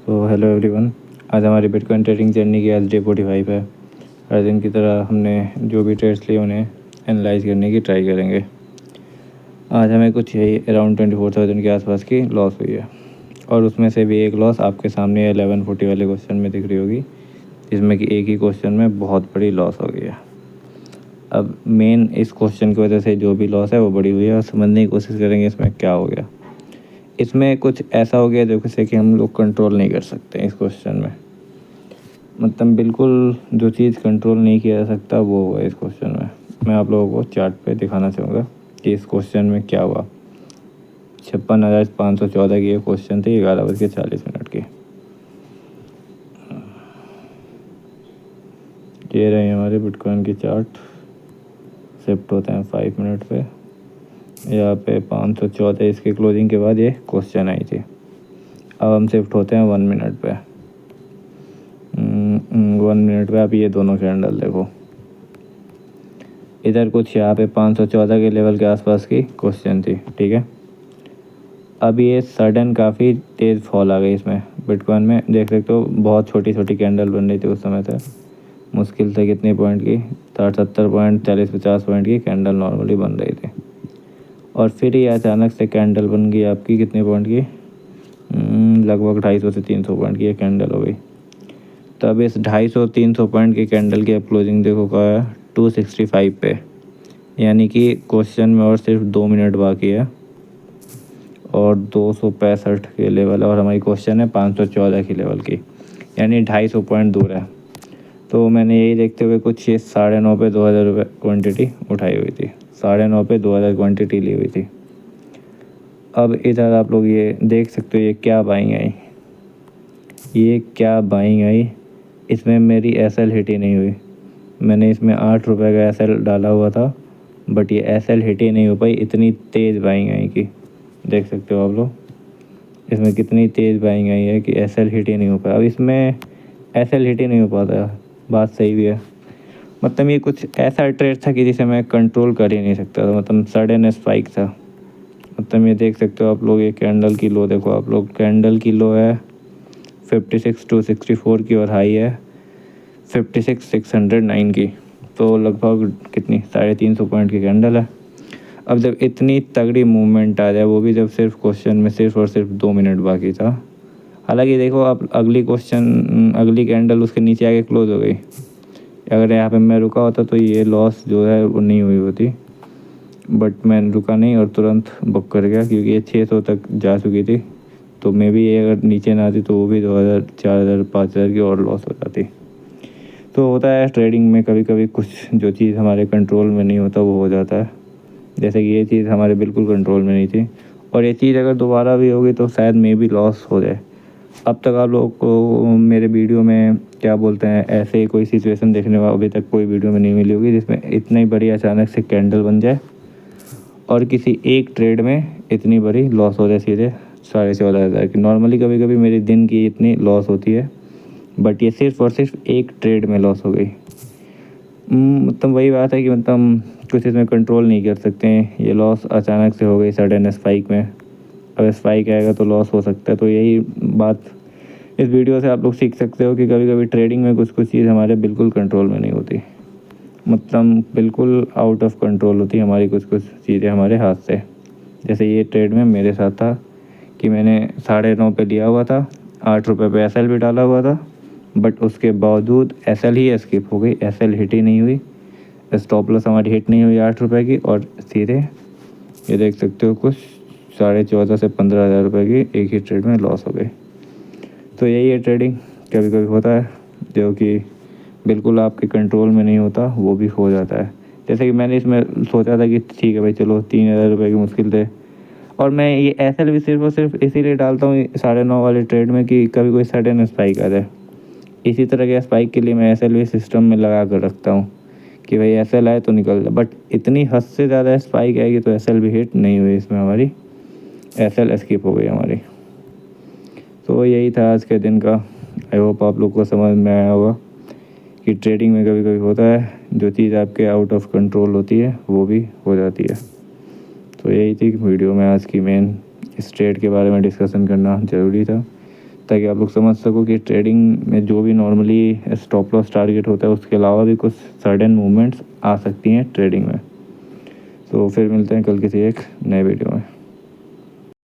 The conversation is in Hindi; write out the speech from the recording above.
तो हेलो एवरीवन, आज हमारी बिटकॉइन ट्रेडिंग जर्नी की आज डे 45 है। हर दिन की तरह हमने जो भी ट्रेड्स लिए उन्हें एनालाइज करने की ट्राई करेंगे। आज हमें कुछ यही अराउंड 24,000 के आसपास की लॉस हुई है, और उसमें से भी एक लॉस आपके सामने 1140 वाले क्वेश्चन में दिख रही होगी, जिसमें कि एक ही क्वेश्चन में बहुत बड़ी लॉस हो गई है। अब मेन इस क्वेश्चन की वजह से जो भी लॉस है वो बड़ी हुई है, और समझने की कोशिश करेंगे इसमें क्या हो गया। इसमें कुछ ऐसा हो गया जैसे कि हम लोग कंट्रोल नहीं कर सकते इस क्वेश्चन में। मतलब बिल्कुल जो चीज़ कंट्रोल नहीं किया जा सकता वो हुआ इस क्वेश्चन में। मैं आप लोगों को चार्ट पे दिखाना चाहूँगा कि इस क्वेश्चन में क्या हुआ। 56,514 की ये क्वेश्चन थी 11:40 की। ये रहे हमारे बिटकॉइन की चार्ट। शिफ्ट होते हैं 5 मिनट पे। यहाँ पे 514 इसके क्लोजिंग के बाद ये क्वेश्चन आई थी। अब हम शिफ्ट होते हैं 1 मिनट पे। 1 मिनट पे आप ये दोनों कैंडल देखो। इधर कुछ यहाँ पे 514 के लेवल के आसपास की क्वेश्चन थी, ठीक है। अब ये सडन काफ़ी तेज़ फॉल आ गई इसमें। बिटकॉइन में देख सकते हो बहुत छोटी छोटी कैंडल बन रही थी उस समय से। मुश्किल से कितने पॉइंट की 60-70 पॉइंट 40-50 पॉइंट की कैंडल नॉर्मली बन रही थी, और फिर ये अचानक से कैंडल बन गई आपकी कितने पॉइंट की, लगभग 250 से 300 पॉइंट की ये कैंडल हो गई। तब इस 250-300 पॉइंट की कैंडल की क्लोजिंग देखो क्या है, 265 पे। यानी कि क्वेश्चन में और सिर्फ 2 मिनट बाकी है, और 265 के लेवल है, और हमारी क्वेश्चन है 514 की लेवल की, यानी 250 पॉइंट दूर है। तो मैंने यही देखते हुए कुछ ये 9:30 पे 2,000 रुपये क्वान्टिटी उठाई हुई थी। 9:30 पे 2,000 क्वान्टिटी ली हुई थी। अब इधर आप लोग ये देख सकते हो ये क्या बाइंग आई, ये क्या बाइंग आई। इसमें मेरी एसएल हिट ही नहीं हुई। मैंने इसमें 8 रुपये का एसएल डाला हुआ था, बट ये एसएल हिट ही नहीं हो पाई। इतनी तेज़ बाइंग आई कि देख सकते हो आप लोग, इसमें कितनी तेज़ बाइंग आई है कि एसएल हिट ही नहीं हो पाया। अब इसमें एसएल हिट ही नहीं हो पाता, बात सही भी है। मतलब ये कुछ ऐसा ट्रेड था कि जिसे मैं कंट्रोल कर ही नहीं सकता था। मतलब सडन स्पाइक था। मतलब ये देख सकते हो आप लोग, ये कैंडल की लो देखो आप लोग। कैंडल की लो है 56,264 की, और हाई है 56,609 की। तो लगभग कितनी 350 पॉइंट की कैंडल है। अब जब इतनी तगड़ी मूवमेंट आ जाए, वो भी जब सिर्फ क्वेश्चन में सिर्फ और सिर्फ 2 मिनट बाकी था। हालांकि देखो आप अगली कैंडल उसके नीचे आके क्लोज हो गई। अगर यहाँ पे मैं रुका होता तो ये लॉस जो है वो नहीं हुई होती, बट मैं रुका नहीं और तुरंत बुक कर गया, क्योंकि ये 600 तक जा चुकी थी। तो मे भी ये अगर नीचे ना आती तो वो भी 2,000, 4,000, 5,000 की और लॉस हो जाती। तो होता है ट्रेडिंग में कभी कभी कुछ जो चीज़ हमारे कंट्रोल में नहीं होता वो हो जाता है। जैसे कि ये चीज़ हमारे बिल्कुल कंट्रोल में नहीं थी, और ये चीज़ अगर दोबारा भी होगी तो शायद मे भी लॉस हो जाए। अब तक आप लोगों को मेरे वीडियो में क्या बोलते हैं, ऐसे कोई सिचुएशन देखने को अभी तक कोई वीडियो में नहीं मिली होगी जिसमें इतनी बड़ी अचानक से कैंडल बन जाए और किसी एक ट्रेड में इतनी बड़ी लॉस हो जाए सीधे 14,500 की। नॉर्मली कभी कभी मेरे दिन की इतनी लॉस होती है, बट ये सिर्फ और सिर्फ एक ट्रेड में लॉस हो गई। मतलब वही बात है कि मतलब कुछ इसमें कंट्रोल नहीं कर सकते हैं। ये लॉस अचानक से हो गई सडन स्पाइक में। अब स्पाइक आएगा तो लॉस हो सकता है। तो यही बात इस वीडियो से आप लोग सीख सकते हो कि कभी कभी ट्रेडिंग में कुछ कुछ चीज़ हमारे बिल्कुल कंट्रोल में नहीं होती। मतलब बिल्कुल आउट ऑफ कंट्रोल होती है हमारी कुछ कुछ चीज़ें हमारे हाथ से। जैसे ये ट्रेड में मेरे साथ था कि मैंने 9:30 पे लिया हुआ था, 8 रुपये पे एसएल भी डाला हुआ था, बट उसके बावजूद एसएल ही स्किप हो गई। एसएल हिट ही नहीं हुई, स्टॉप लॉस हमारी हिट नहीं हुई 8 रुपये की, और सीधे ये देख सकते हो कुछ 14,500 से 15,000 रुपये की एक ही ट्रेड में लॉस हो गई। तो यही है ट्रेडिंग, कभी कभी होता है जो कि बिल्कुल आपके कंट्रोल में नहीं होता, वो भी हो जाता है। जैसे कि मैंने इसमें सोचा था कि ठीक है भाई चलो 3,000 रुपये की मुश्किल थे, और मैं ये एसएल भी सिर्फ और सिर्फ इसीलिए डालता हूँ 9:30 वाले ट्रेड में कि कभी कोई सडन स्पाइक आ जाए। इसी तरह के स्पाइक के लिए मैं एसएल भी सिस्टम में लगा कर रखता हूँ कि भाई एसएल आए तो निकल जाए। बट इतनी हद से ज़्यादा स्पाइक आएगी तो एसएल भी हिट नहीं हुई इसमें हमारी, एसएल स्किप हो गई हमारी। तो यही था आज के दिन का। आई होप आप लोग को समझ में आया होगा कि ट्रेडिंग में कभी कभी होता है जो चीज़ आपके आउट ऑफ कंट्रोल होती है वो भी हो जाती है। तो यही थी वीडियो में आज की मेन, इस ट्रेड के बारे में डिस्कशन करना ज़रूरी था ताकि आप लोग समझ सको कि ट्रेडिंग में जो भी नॉर्मली स्टॉप लॉस टारगेट होता है उसके अलावा भी कुछ सडन मूवमेंट्स आ सकती हैं ट्रेडिंग में। तो फिर मिलते हैं कल किसी एक नए वीडियो में।